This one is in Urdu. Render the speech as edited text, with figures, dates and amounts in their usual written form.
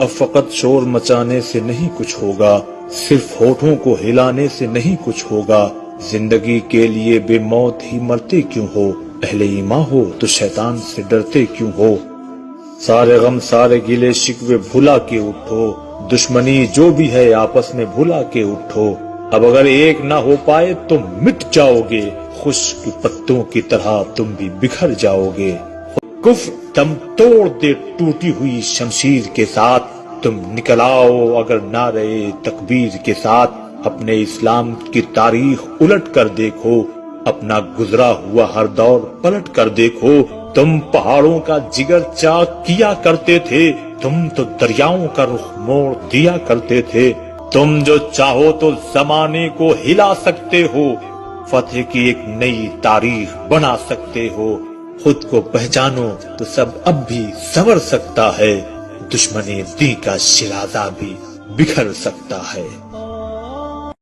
اب فقط شور مچانے سے نہیں کچھ ہوگا، صرف ہونٹوں کو ہلانے سے نہیں کچھ ہوگا۔ زندگی کے لیے بے موت ہی مرتے کیوں ہو، اہل ایمان ہو تو شیطان سے ڈرتے کیوں ہو۔ سارے غم سارے گلے شکوے بھلا کے اٹھو، دشمنی جو بھی ہے آپس میں بھلا کے اٹھو۔ اب اگر ایک نہ ہو پائے تو مٹ جاؤ گے، خشک پتوں کی طرح تم بھی بکھر جاؤ گے۔ کفر دم توڑ دے ٹوٹی ہوئی شمشیر کے ساتھ، تم نکل آؤ اگر نعرے تکبیر کے ساتھ۔ اپنے اسلام کی تاریخ الٹ کر دیکھو، اپنا گزرا ہوا ہر دور پلٹ کر دیکھو۔ تم پہاڑوں کا جگر چاک کیا کرتے تھے، تم تو دریاؤں کا رخ موڑ دیا کرتے تھے۔ تم جو چاہو تو زمانے کو ہلا سکتے ہو، فتح کی ایک نئی تاریخ بنا سکتے ہو۔ خود کو پہچانو تو سب اب بھی سنور سکتا ہے، دشمن دین کا شیرازہ بھی بکھر سکتا ہے۔